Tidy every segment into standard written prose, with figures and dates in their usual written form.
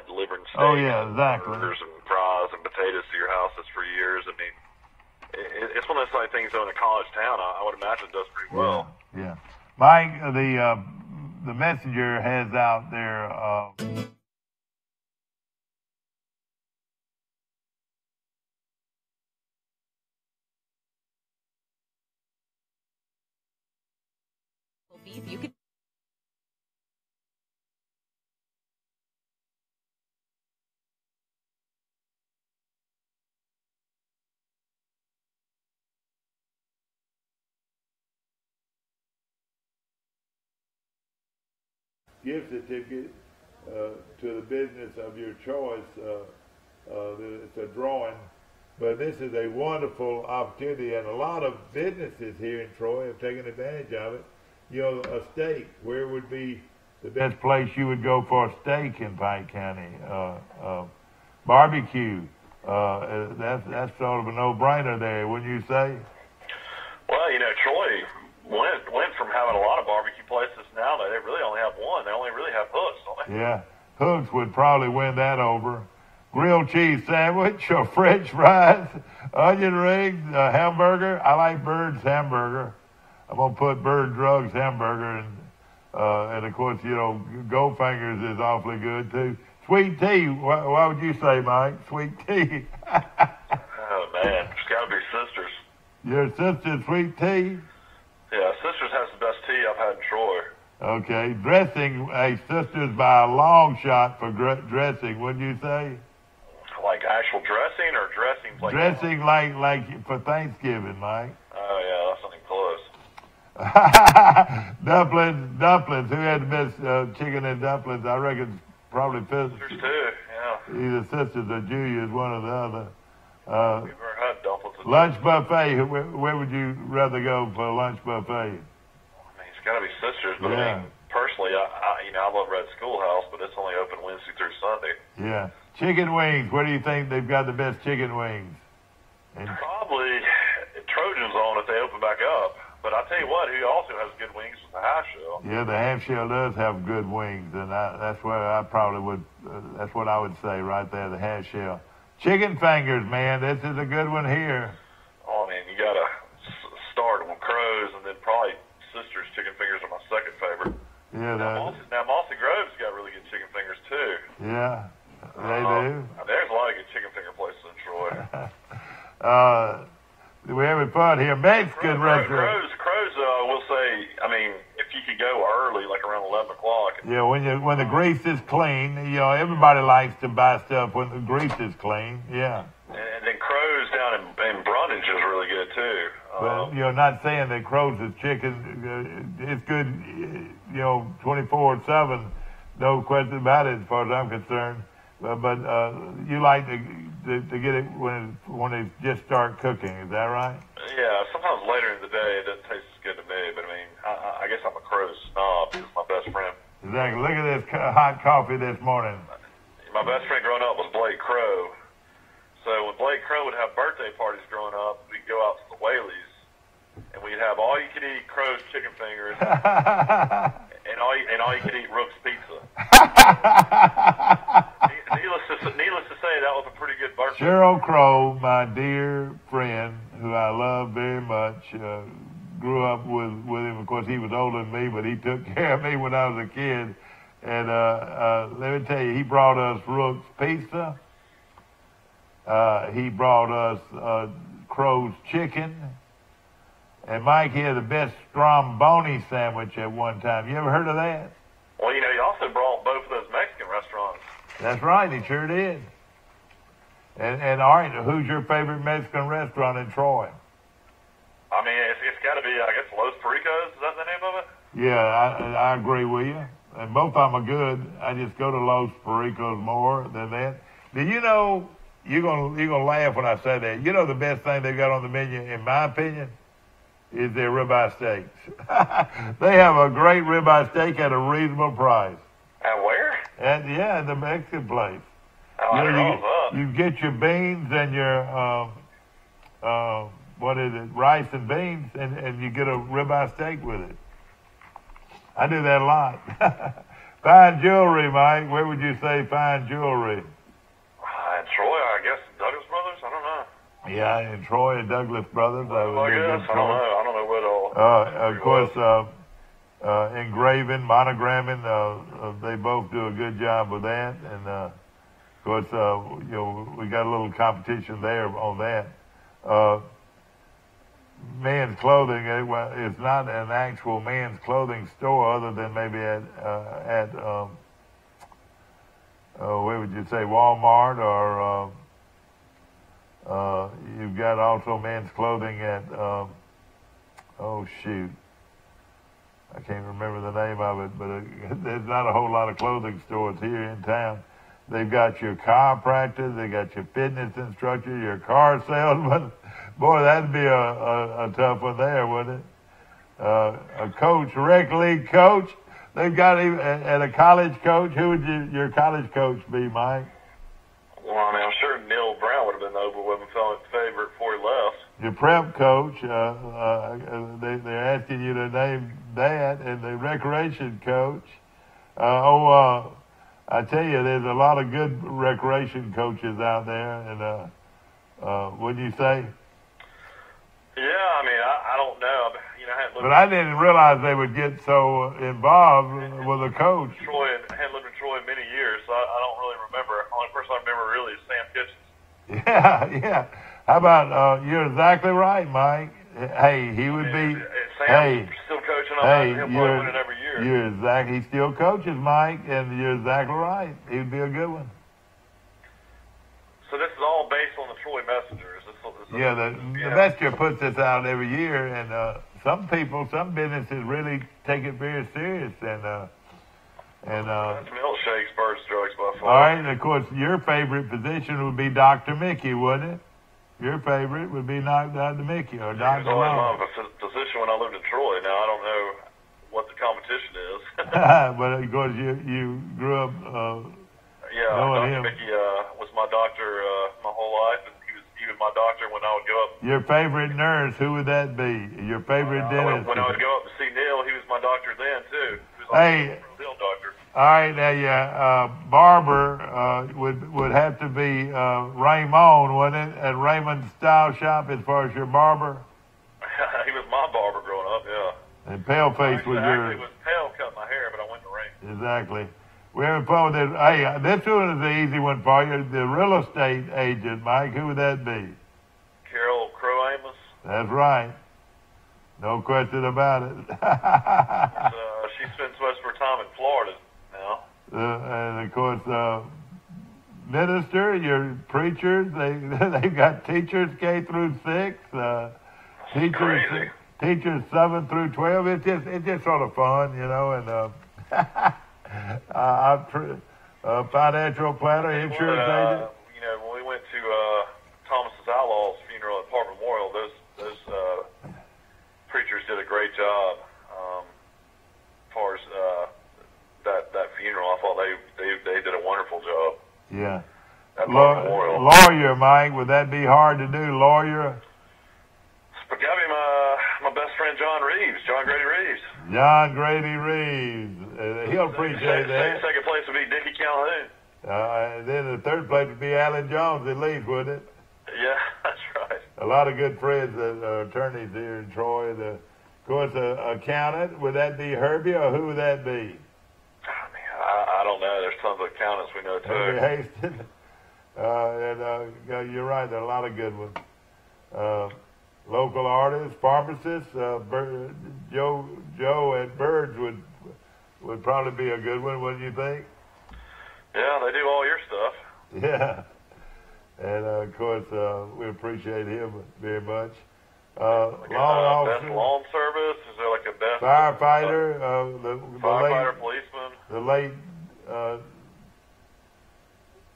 like delivering steaks, oh yeah, exactly, burgers and fries and potatoes to your houses for years. I mean, it's one of those things though in a college town. I would imagine it does pretty well. Yeah. Mike, the messenger has out there. Beef, you could. Gift certificate to the business of your choice. It's a drawing, but this is a wonderful opportunity, and a lot of businesses here in Troy have taken advantage of it. You know, a steak, where would be the best place you would go for a steak in Pike County? Barbecue. That's sort of a no-brainer there, wouldn't you say? Well, you know, Troy went from having a lot of barbecue places now that they really only have one. They only really have Hooks, don't they? Yeah, Hooks would probably win that over. Grilled cheese sandwich or French fries, onion rings, hamburger. I like Bird's hamburger. I'm gonna put Bird Drugs hamburger, and of course, you know, Goldfinger's is awfully good too. Sweet tea. Why would you say, Mike? Sweet tea. Oh man, it's got to be Sisters. Your sister's sweet tea. Yeah, Sisters has the best tea I've had in Troy. Okay, dressing, a Sisters by a long shot for dressing, wouldn't you say? Like actual dressing or dressing like dressing like for Thanksgiving, Mike. Oh yeah, that's not even close. Dumplings. Who had the best chicken and dumplings? I reckon probably Sisters too. Yeah. Either Sisters or Julia's, one or the other. We've never had dumplings. Lunch buffet. Where would you rather go for a lunch buffet? I mean, it's got to be Sisters, but I mean, personally, I love Red Schoolhouse, but it's only open Wednesday through Sunday. Yeah. Chicken wings. Where do you think they've got the best chicken wings? Probably Trojan's on if they open back up. But I tell you what, who also has good wings is the half shell. Yeah, the half shell does have good wings, and that's where I probably would. That's what I would say right there, the half shell. Chicken fingers, man. This is a good one here. Oh man, you gotta start with Crow's, and then probably Sisters chicken fingers are my second favorite. Yeah. Now Mossy Grove's got really good chicken fingers too. Yeah. They do. There's a lot of good chicken finger places in Troy. We're having fun here. Mexican restaurant. Crow's, we'll say, I mean, if you could go early, like around 11 o'clock. Yeah, when the grease is clean, you know, everybody likes to buy stuff when the grease is clean. Yeah. And then Crow's down in Brundage is really good too. Well, you know, not saying that Crow's is chicken. It's good, you know, 24/7. No question about it as far as I'm concerned. But you like to get it when it just start cooking, is that right? Yeah, sometimes later in the day it doesn't taste as good to me, but I mean, I guess I'm a Crow's snob. He's my best friend. Exactly. Look at this hot coffee this morning. My best friend growing up was Blake Crow. So when Blake Crow would have birthday parties growing up, we'd go out to the Whaley's, and we'd have all-you-could-eat Crow's chicken fingers and all-you-could-eat Rook's pizza. Needless to say, that was a pretty good birthday. Cheryl Crow, my dear friend, who I love very much, grew up with him. Of course, he was older than me, but he took care of me when I was a kid. And let me tell you, he brought us Rook's pizza. He brought us Crow's chicken. And Mike, he had the best stromboni sandwich at one time. You ever heard of that? Well, you know, he also brought both of those Mexican restaurants. That's right, he sure did. And all right, who's your favorite Mexican restaurant in Troy? I mean, it's got to be, I guess, Los Pericos. Is that the name of it? Yeah, I agree with you. And both of them are good. I just go to Los Pericos more than that. Do you know, you're gonna laugh when I say that. You know the best thing they've got on the menu, in my opinion, is their ribeye steaks. They have a great ribeye steak at a reasonable price. At where? At the Mexican place. Oh, I don't know. You get your beans and your rice and beans, and you get a ribeye steak with it. I do that a lot. Fine jewelry, Mike. Where would you say fine jewelry? In Troy, I guess Douglas Brothers. I don't know. Yeah, in Troy and Douglas Brothers. That would I be a guess good I don't choice. know. I don't know what all. Of course, engraving, monogramming, they both do a good job with that. And of course, we got a little competition there on that. Men's clothing, it's not an actual men's clothing store other than maybe at where would you say, Walmart, or you've got also men's clothing at, oh shoot, I can't remember the name of it, but there's not a whole lot of clothing stores here in town. They've got your chiropractor, they got your fitness instructor, your car salesman. Boy, that'd be a tough one there, wouldn't it? A coach, rec league coach. They've got even at a college coach. Who would your college coach be, Mike? Well, I mean, I'm sure Neil Brown would have been the Overwhelming favorite before he left. Your prep coach. They're asking you to name that, and the recreation coach. I tell you, there's a lot of good recreation coaches out there, and wouldn't you say? Yeah, I mean, I don't know. You know, I hadn't lived But I didn't realize they would get so involved with a coach. I hadn't lived in Troy in many years, so I don't really remember. The only person I remember really is Sam Kitchens. Yeah. How about you're exactly right, Mike. Hey, he would be. Sam's still coaching. He'll probably win it every year. He still coaches, Mike, and you're exactly right. He'd be a good one. So this is all based on the Troy Messenger. The Messenger puts this out every year, and some businesses really take it very serious, and that's milkshakes, birds, drugs, by far. All right, and of course, your favorite position would be Dr. Mickey, wouldn't it? Your favorite would be Dr. Mickey or Dr. He was always Long. my position when I lived in Troy. Now I don't know what the competition is. But of course, you grew up. Dr. Mickey was my doctor my whole life, and he was my doctor when I would go up. Your favorite nurse, who would that be? Your favorite dentist? When I would go up to see Neil, he was my doctor then too. He was Hey. Neil doctor. All right, now barber would have to be Raymond, wouldn't it? At Raymond's Style Shop, as far as your barber. He was my barber growing up, yeah. And Paleface was your. Actually, was Pale cut my hair, but I went to Raymond. Exactly. We're having fun with this. Hey, this one is the easy one for you. The real estate agent, Mike. Who would that be? Carol Crow Amos. That's right. No question about it. She spends most of her time in Florida now. And of course, minister, your preachers, they've got teachers K through 6, teachers 7 through 12. It's just sort of fun, you know. And financial planner, insurance agent. You know, when we went to Thomas's Outlaw's funeral at Park Memorial, those preachers did a great job. As far as that funeral, I thought they did a wonderful job. Yeah. At Park Memorial. Lawyer, Mike, would that be hard to do? Lawyer. But got me my best friend John Grady Reeves. John Grady Reeves. He'll appreciate that. Second place would be Dickie Calhoun. And then the third place would be Alan Jones at least, wouldn't it? Yeah, that's right. A lot of good friends that are attorneys here in Troy. Of course, accountant, would that be Herbie, or who would that be? I don't know. There's tons of accountants we know, too. Herbie Hastings. You're right, there are a lot of good ones. Local artists, pharmacists, Joe at Birds would probably be a good one, wouldn't you think? Yeah, they do all your stuff. Yeah. And, of course, we appreciate him very much. Best lawn service? Is there like a best... Firefighter. Firefighter, policeman. The late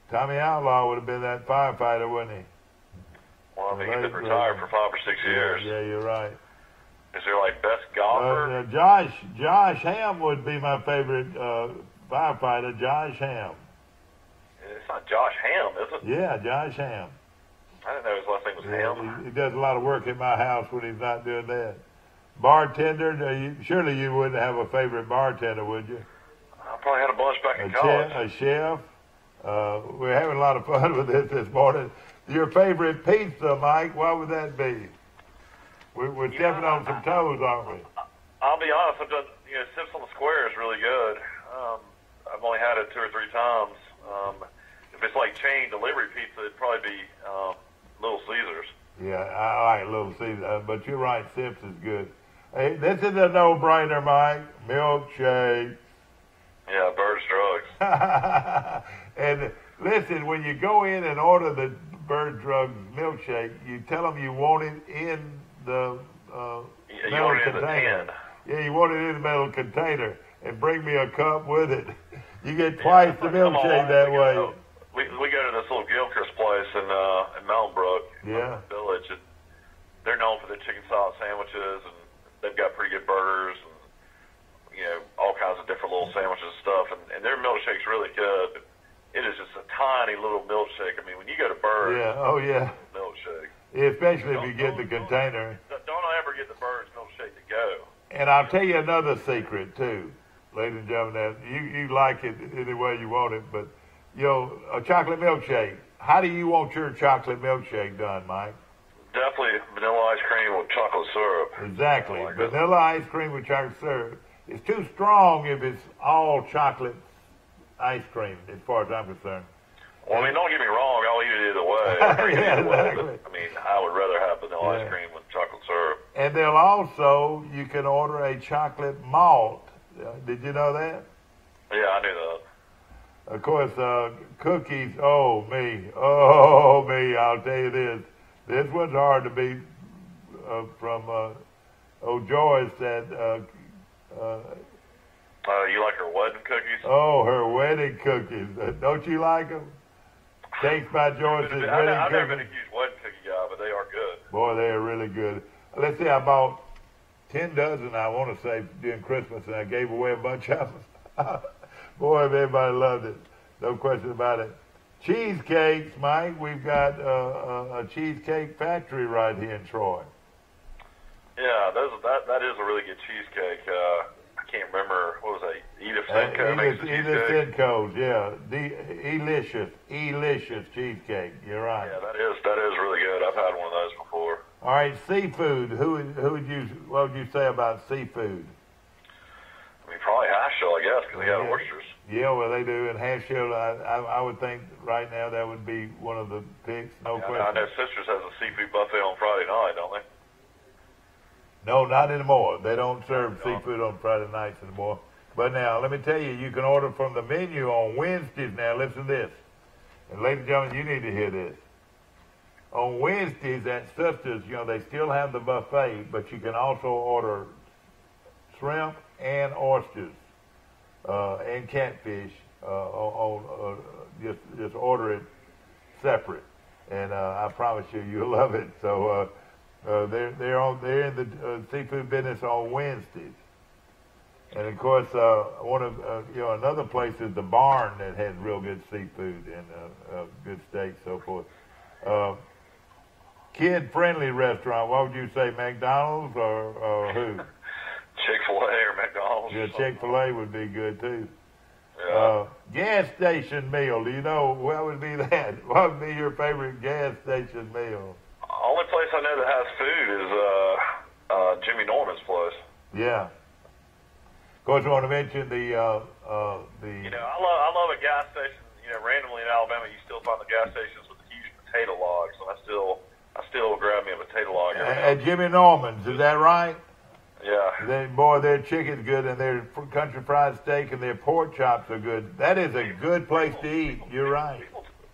Tommy Outlaw would have been that firefighter, wouldn't he? Well, I think he's been retired for 5 or 6 years. Yeah, you're right. Is there like best golfer? Josh Ham would be my favorite firefighter, Josh Ham. It's not Josh Ham, is it? Yeah, Josh Ham. I didn't know his last name was Ham. He does a lot of work in my house when he's not doing that. Bartender, surely you wouldn't have a favorite bartender, would you? I probably had a bunch back in A college. chef. We're having a lot of fun with this morning. Your favorite pizza, Mike, what would that be? We're stepping on some toes, aren't we? I'll be honest, I've done, Sips on the Square is really good. I've only had it 2 or 3 times. If it's like chain delivery pizza, it'd probably be Little Caesars. Yeah, I like Little Caesars, but you're right, Sips is good. Hey, this is a no-brainer, Mike. Milkshake. Yeah, Bird's Drugs. And listen, when you go in and order the Bird Drugs milkshake, you tell them you want it in the You metal want it in the container. tin. Yeah, you want it in the metal container, and bring me a cup with it. You get twice the milkshake that way. We go to this little Gilchrist place in Mountain Brook, Yeah. Village, and they're known for their chicken salad sandwiches, and they've got pretty good burgers, and all kinds of different little sandwiches and stuff, and their milkshake's really good. But it is just a tiny little milkshake. I mean, when you go to Bird's, milkshake. Especially if you get the container. Don't ever get the Bird's milkshake to go. And I'll tell you another secret too, ladies and gentlemen. You like it any way you want it, but a chocolate milkshake. How do you want your chocolate milkshake done, Mike? Definitely vanilla ice cream with chocolate syrup. Exactly, vanilla ice cream with chocolate syrup. It's too strong if it's all chocolate ice cream, as far as I'm concerned. Well, I mean, don't get me wrong. I'll eat it either way. I'll drink it either way, but, I mean, I would rather have vanilla ice cream with chocolate syrup. And you can order a chocolate malt. Did you know that? Yeah, I knew that. Of course, cookies. Oh me, I'll tell you this. This one's hard to beat from Joyce that. You like her wedding cookies? Oh, her wedding cookies. Don't you like them? Cakes by Joyce's wedding cookies. I've never been a huge wedding cookie guy, but they are good. Boy, they are really good. Let's see, I bought 10 dozen, I want to say, during Christmas, and I gave away a bunch of them. Boy, everybody loved it. No question about it. Cheesecakes, Mike. We've got a cheesecake factory right here in Troy. Yeah, that is a really good cheesecake. I can't remember, what was that, Edith Senko makes the cheesecake? Edith Senko's, yeah. Elicious cheesecake. You're right. Yeah, that is really good. I've had one of those before. All right, seafood. What would you say about seafood? I mean, probably hash shell, I guess, because they got oysters. Yeah, well, they do. And hash shell, I would think right now that would be one of the picks. No question. I know Sisters has a seafood buffet on Friday night, don't they? No, not anymore. They don't serve seafood on Friday nights anymore. But now, let me tell you, you can order from the menu on Wednesdays now. Listen to this. And ladies and gentlemen, you need to hear this. On Wednesdays at Sisters, they still have the buffet, but you can also order shrimp and oysters and catfish. Just order it separate, and I promise you'll love it. So they're in the seafood business on Wednesdays, and of course another place is the Barn that has real good seafood and good steak, so forth. Kid-friendly restaurant. What would you say, McDonald's or who? Chick-fil-A or McDonald's. Yeah, Chick-fil-A would be good too. Yeah. Gas station meal. Do you know what would be that? What would be your favorite gas station meal? Only place I know that has food is Jimmy Norman's place. Yeah. Of course, I want to mention the. I love a gas station. Randomly in Alabama, you still find the gas stations with the huge potato logs, and I still grab me a potato log. At Jimmy Norman's, is that right? Yeah. Their chicken's good, and their country fried steak and their pork chops are good. That is a good place to eat. You're right.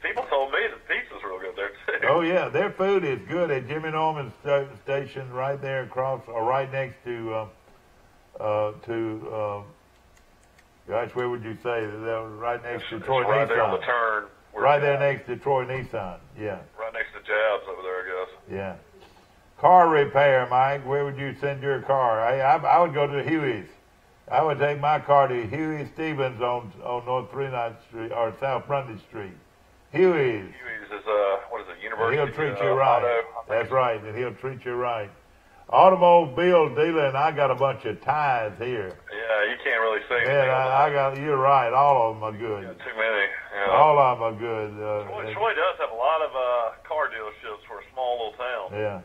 People told me that pizza's real good there too. Oh yeah, their food is good at Jimmy Norman's station, right there across, or right next to gosh, where would you say? Right next to Troy Nissan. Right there on the turn. Right there next to Troy Nissan. Yeah. Right next to Jabs over there, I guess. Yeah. Car repair, Mike. Where would you send your car? I would go to Huey's. I would take my car to Huey Stevens on North 39th Street or South Brundage Street. Huey's. Huey's is what is it? University. And he'll treat you right. Auto, That's right, and he'll treat you right. Automobile dealer, and I got a bunch of ties here. Yeah, you can't really say anything. Man, I got, you're right. All of them are good. Yeah, too many. You know. All of them are good. Troy does have a lot of car dealerships for a small little town. Yeah.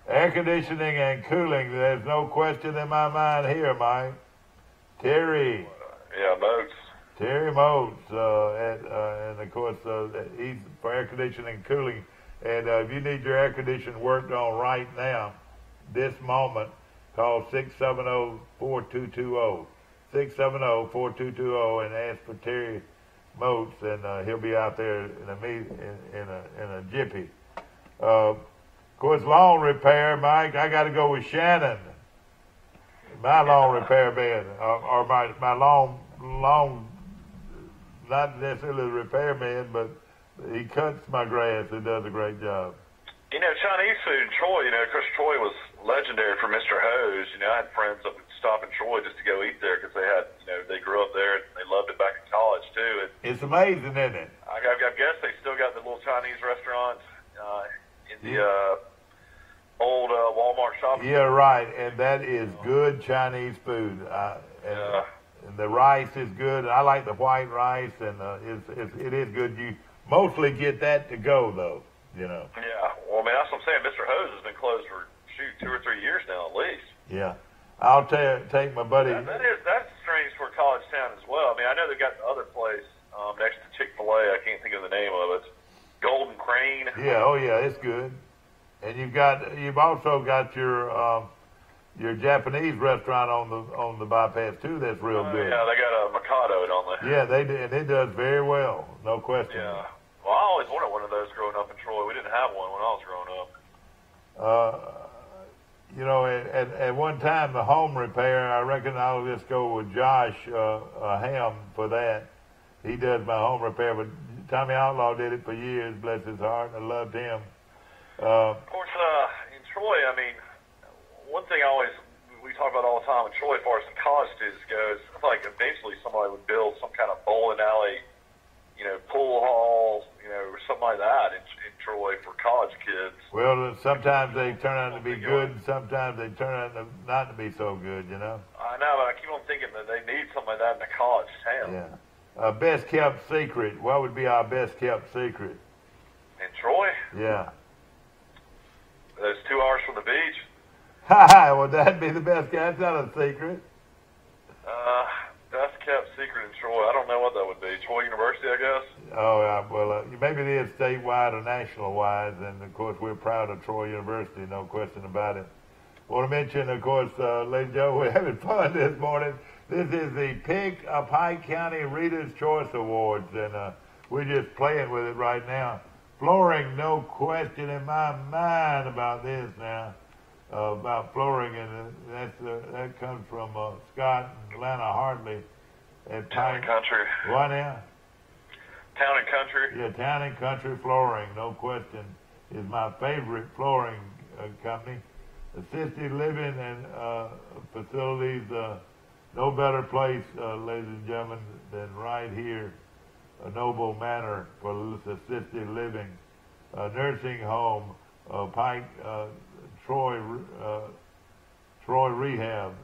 Air conditioning and cooling, there's no question in my mind here, Mike. Terry. Yeah, Moats. Terry Moats, and of course, he's for air conditioning and cooling. And if you need your air conditioning worked on right now, this moment, call 670-4220. 670-4220 and ask for Terry Moats, and he'll be out there in a jiffy. Of course, lawn repair, Mike, I got to go with Shannon. My lawn repair man, or my lawn, not necessarily the repairman, but he cuts my grass and does a great job. You know, Chinese food in Troy, of course, Troy was legendary for Mr. Hose. I had friends that would stop in Troy just to go eat there because they had, they grew up there and they loved it back in college, too. And it's amazing, isn't it? I guess they still got the little Chinese restaurants in the old Walmart shopping center. Yeah, right, and that is good Chinese food. And the rice is good. I like the white rice, and it is good. You mostly get that to go, though, Yeah, well, that's what I'm saying. Mr. Hose has been closed for, 2 or 3 years now, at least. Yeah. I'll take my buddy. That's strange for a college town as well. I know they've got the other place next to Chick-fil-A. I can't think of the name of it. Golden Crane. Yeah, it's good. And you've also got your Japanese restaurant on the bypass too. That's real good. Yeah, they got a Mikado, don't they? Yeah, they do, and it does very well, no question. Yeah. Well, I always wanted one of those growing up in Troy. We didn't have one when I was growing up. At one time, the home repair, I reckon I'll just go with Josh Ham for that. He does my home repair, but Tommy Outlaw did it for years, bless his heart. I loved him. Of course, in Troy, one thing we talk about all the time in Troy as far as the college students goes, I feel like eventually somebody would build some kind of bowling alley, pool hall, or something like that in Troy for college kids. Well, sometimes they turn out to be good, and sometimes they turn out not to be so good, I know, but I keep on thinking that they need something like that in a college town. Yeah. Best kept secret. What would be our best kept secret? In Troy? Yeah. Those 2 hours from the beach? Well, that'd be the best kept. That's not a secret. Best kept secret in Troy. I don't know what that would be. Troy University, I guess? Oh, well, maybe it is statewide or national-wise, and, of course, we're proud of Troy University, no question about it. I want to mention, of course, ladies and gentlemen, we're having fun this morning. This is the Pick a Pike County Reader's Choice Awards, and we're just playing with it right now. Flooring, no question in my mind about this now, about flooring, and that comes from Scott and Atlanta Hartley at Town and Country. What now? Town and Country. Yeah, Town and Country Flooring, no question, is my favorite flooring company. Assisted living and facilities, no better place, ladies and gentlemen, than right here, a Noble Manor for assisted living, nursing home, Pike, Troy Rehab,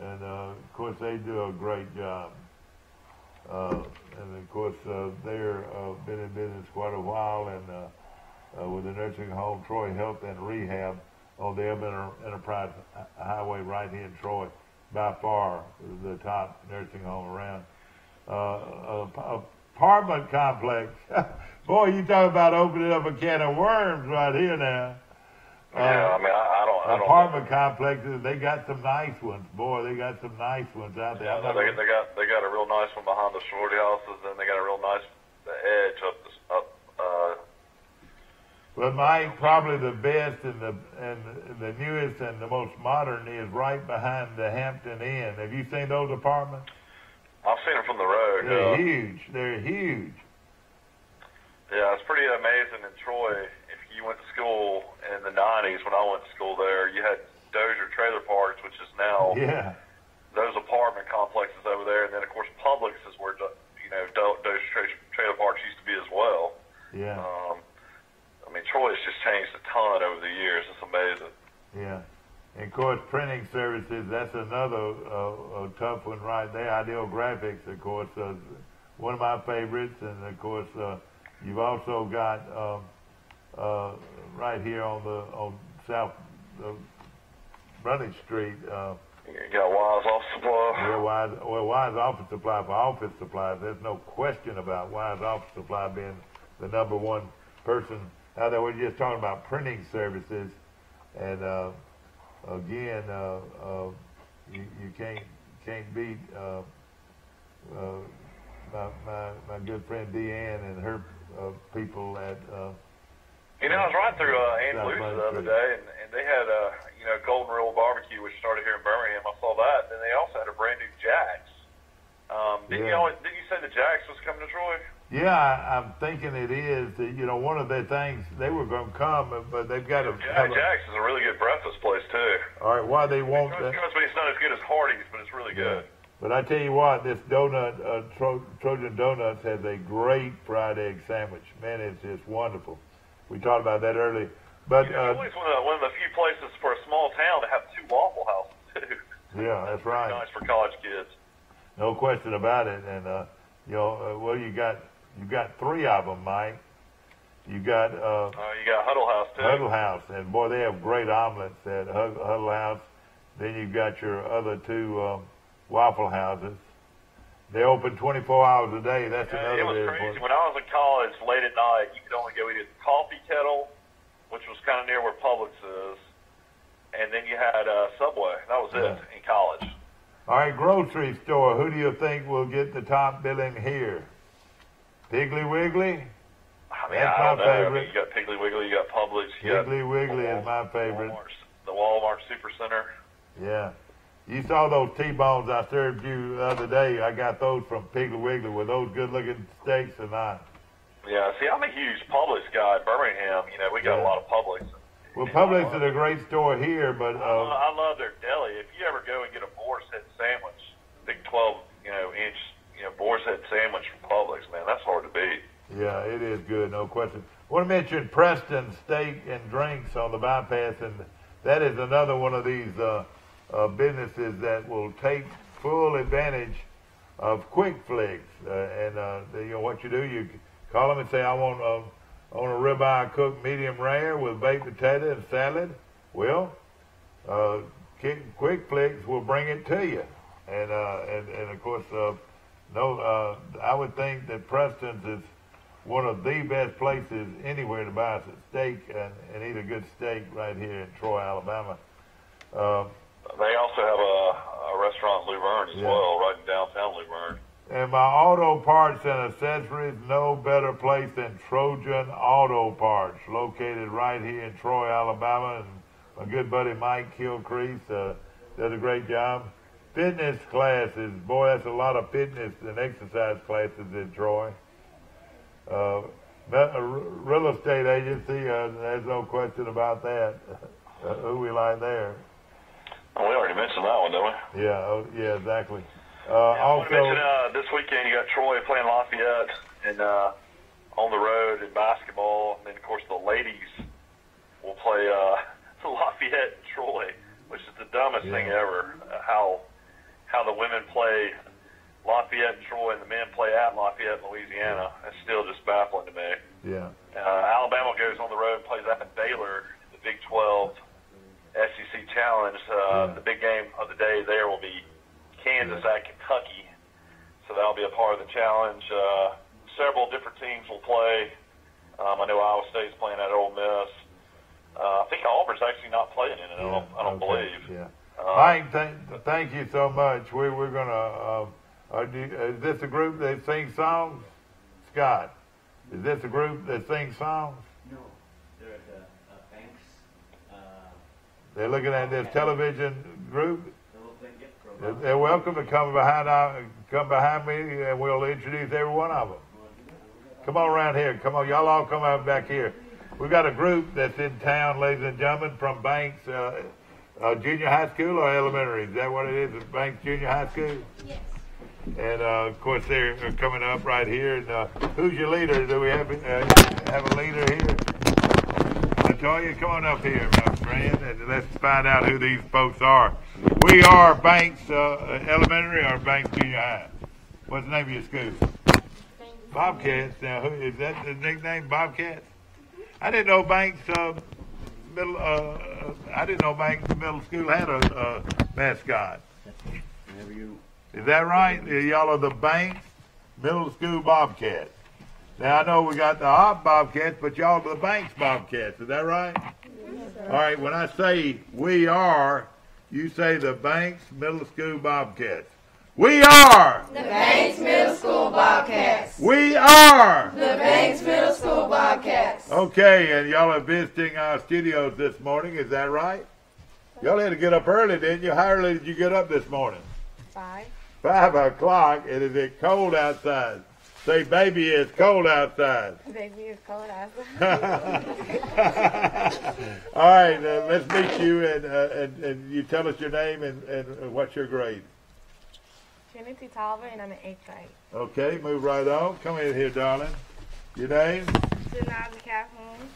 and of course they do a great job. And of course they're been in business quite a while, and with the nursing home, Troy Health and Rehab, on the Urban Enterprise Highway right here in Troy, by far the top nursing home around. Apartment complex. Boy, you talk about opening up a can of worms right here now. Yeah, I don't. Apartment complexes, they got some nice ones. Boy, they got some nice ones out there. Yeah, they got a real nice one behind the sorority houses, and they got a real nice edge up. But Mike, probably the best and the newest and the most modern is right behind the Hampton Inn. Have you seen those apartments? I've seen them from the road. They're huge. They're huge. Yeah, it's pretty amazing in Troy. If you went to school in the 90s, when I went to school there, you had Dozier Trailer Parks, which is now those apartment complexes over there. And then, of course, Publix is where, Dozier Trailer Parks used to be as well. Yeah. Troy's just changed a ton over the years. It's amazing. Yeah. And of course, printing services, that's another tough one right there. Ideal Graphics, of course, one of my favorites. And, of course, you've also got right here on South Brunage Street. You got Wise Office Supply. Yeah, Wise Office Supply for office supplies. There's no question about Wise Office Supply being the number one person out there. We're just talking about printing services. And again, you can't beat my good friend Deanne and her people at. I was riding through Ann Lou's the other day, and they had Golden Rule Barbecue, which started here in Birmingham. I saw that. And they also had a brand new Jack's. Didn't you say the Jack's was coming to Troy? Yeah, I'm thinking it is. One of their things, they were going to come, but they've got to. Jack's is a really good breakfast place too. All right, why they won't? Trust me, it's not as good as Hardee's, but it's really good. But I tell you what, this donut, Trojan Donuts, has a great fried egg sandwich. Man, it's just wonderful. We talked about that earlier. But it's one of the few places for a small town to have 2 Waffle Houses too. Yeah, that's right. Nice for college kids. No question about it. And you got 3 of them, Mike. You got Huddle House too. Huddle House, and boy, they have great omelets at Huddle House. Then you've got your other 2 Waffle Houses. They open 24 hours a day. That's another. It was crazy. When I was in college, late at night, you could only go eat at the Coffee Kettle, which was kind of near where Publix is, and then you had Subway. That was it in college. All right, grocery store. Who do you think will get the top billing here? Piggly Wiggly? That's my favorite. You got Piggly Wiggly, you got Publix. Piggly Wiggly is my favorite. The Walmart Supercenter. Yeah. You saw those T-bones I served you the other day. I got those from Piggly Wiggly. Were those good-looking steaks or not? Yeah, see, I'm a huge Publix guy in Birmingham. We got a lot of Publix. Well, Publix is a great store here, but... I love their deli. If you ever go and get a boar's head sandwich, big 12-inch boar's head sandwich from Publix, man, that's hard to beat. Yeah, it is good, no question. I want to mention Preston Steak and Drinks on the bypass, and that is another one of these businesses that will take full advantage of quick flicks. What you do, you call them and say, I want a ribeye cooked medium rare with baked potato and salad. Well, quick flicks will bring it to you, and of course, I would think that Preston's is one of the best places anywhere to buy a steak and eat a good steak right here in Troy, Alabama. They also have a restaurant in Luverne as well, right in downtown Luverne. And my auto parts and accessories, no better place than Trojan Auto Parts, located right here in Troy, Alabama. And my good buddy Mike Kilcrease does a great job. Fitness classes, boy, that's a lot of fitness and exercise classes in Troy. Real estate agency, there's no question about that. Who we like there? Oh, we already mentioned that one, didn't we? Yeah, exactly. I want to mention this weekend you got Troy playing Lafayette and on the road in basketball, and then of course the ladies will play Lafayette and Troy, which is the dumbest thing ever. How the women play Lafayette and Troy and the men play at Lafayette, Louisiana. It's still just baffling to me. Yeah. Alabama goes on the road and plays at Baylor in the Big 12 SEC Challenge. The big game of the day there will be Kansas at Kentucky, so that'll be a part of the challenge. Several different teams will play. I know Iowa State's playing at Ole Miss. I think Auburn's actually not playing in it. I don't believe. Yeah. Mike, thank you so much. We're gonna. Is this a group that sings songs? Scott, is this a group that sings songs? No, they're at the Banks. They're looking at this television group. program. They're welcome to come behind me, and we'll introduce every one of them. Come on around here. Come on, y'all all come out back here. We've got a group that's in town, ladies and gentlemen, from Banks Junior High School or elementary. Is that what it is? Banks Junior High School? Yes. And of course, they're coming up right here. And who's your leader? Do we have a leader here? Latoya, come on up here, my friend. friend, and let's find out who these folks are. We are Banks Elementary or Banks Junior High. What's the name of your school? Bobcats. Now, is that the nickname, Bobcats? I didn't know Banks Middle School had a mascot. Is that right? Y'all are the Banks Middle School Bobcats. Now, I know we got the Hop Bobcats, but y'all are the Banks Bobcats. Is that right? Yes, sir. All right, when I say we are, you say the Banks Middle School Bobcats. We are the Banks Middle School Bobcats. We are the Banks Middle School Bobcats. Okay, and y'all are visiting our studios this morning. Is that right? Y'all had to get up early, didn't you? How early did you get up this morning? 5. 5 o'clock, and is it cold outside? Say, baby, it's cold outside. Baby, it's cold outside. All right, let's meet you, and you tell us your name and what's your grade. Trinity Talbot, and I'm in 8th grade. Okay, move right on. Come in here, darling. Your name? Janaza Calhoun,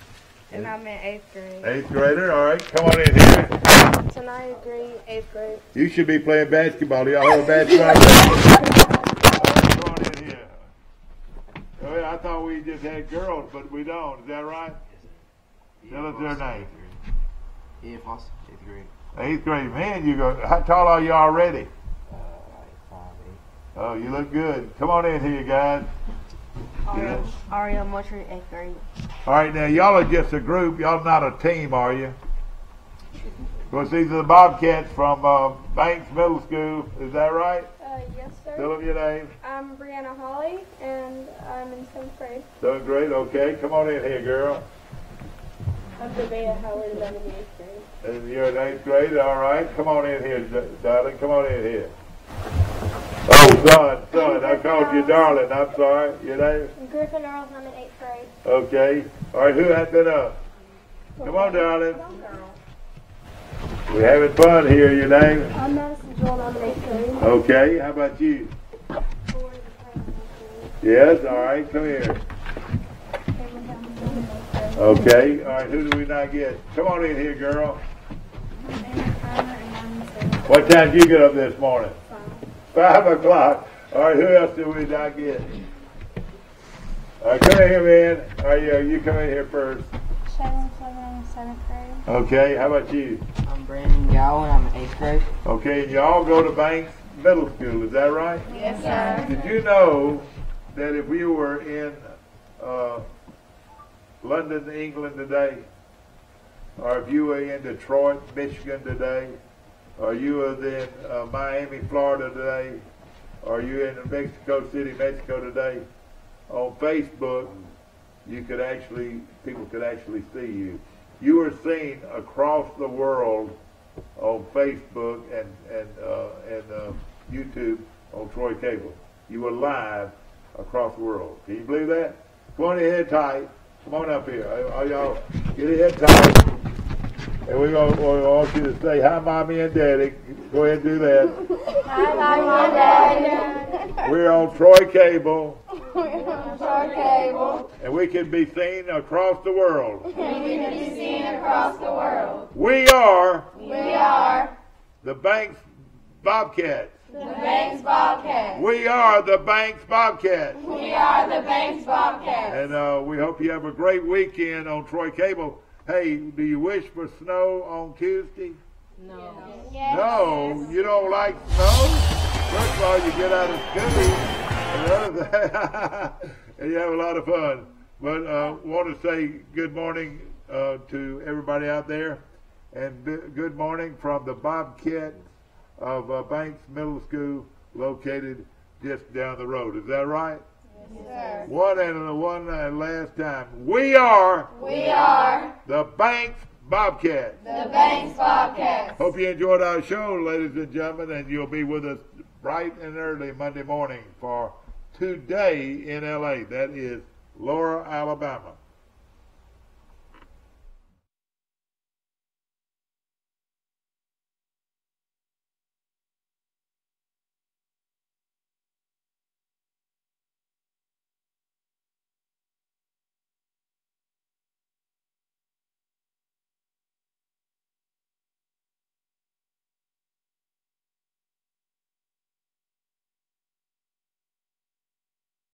and I'm in 8th grade. 8th grader, all right. Come on in here. Tanaya Green, 8th grade. You should be playing basketball. Y'all have a basketball. Come on in here. Oh, yeah, I thought we just had girls, but we don't. Is that right? Tell us their name. Ian Foster, 8th grade. 8th grade. Man, you go. How tall are you already? Like 5'8". Oh, you look good. Come on in here, guys. Aria Moultrie, 8th grade. All right, now, y'all are just a group. Y'all not a team, are you? Because these are the Bobcats from Banks Middle School. Is that right? Yes, sir. Tell them your name. I'm Brianna Holly, and I'm in 7th grade. 7th grade, okay. Come on in here, girl. I'm Debea Howard, and I'm in 8th grade. And you're in 8th grade, all right. Come on in here, darling. Come on in here. Oh, son, I called you darling. I'm sorry. Your name? Griffin Earls, I'm in 8th grade. Okay. All right, who had been up? Come on, darling. We're having fun here. Your name? I'm Madison Joel, and I'm in 8th grade. Okay. How about you? Yes, all right. Come here. Okay. All right, who do we not get? Come on in here, girl. What time did you get up this morning? 5 o'clock. All right, who else did we not get? All right, come in here, man. All right, you come in here first. Shaylin Fleming, 7th grade. Okay, how about you? I'm Brandon Gowan, I'm in 8th grade. Okay, and you all go to Banks Middle School, is that right? Yes, sir. Did you know that if you were in London, England today, or if you were in Detroit, Michigan today, or you were in Miami, Florida today, or you in Mexico City, Mexico today, on Facebook, people could actually see you. You were seen across the world on Facebook and YouTube on Troy Cable. You were live across the world. Can you believe that? Come on ahead tight. Come on up here. All y'all get ahead tight. And we want you to say hi, Mommy and Daddy. Go ahead and do that. Hi, Mommy and Daddy. We're on Troy Cable. Troy Cable. And we can be seen across the world. And we can be seen across the world. We are the Banks Bobcats. The Banks Bobcats. We are the Banks Bobcats. We are the Banks Bobcats. And we hope you have a great weekend on Troy Cable. Hey, do you wish for snow on Tuesday? No. Yes. No, you don't like snow? First of all, you get out of school, and the other thing, and you have a lot of fun. But want to say good morning to everybody out there, and good morning from the Bobcats of Banks Middle School, located just down the road. Is that right? Yes, sir. One and last time. We are the Banks Bobcats. The Banks Bobcats. Hope you enjoyed our show, ladies and gentlemen, and you'll be with us bright and early Monday morning for Today in LA. That is Laura, Alabama.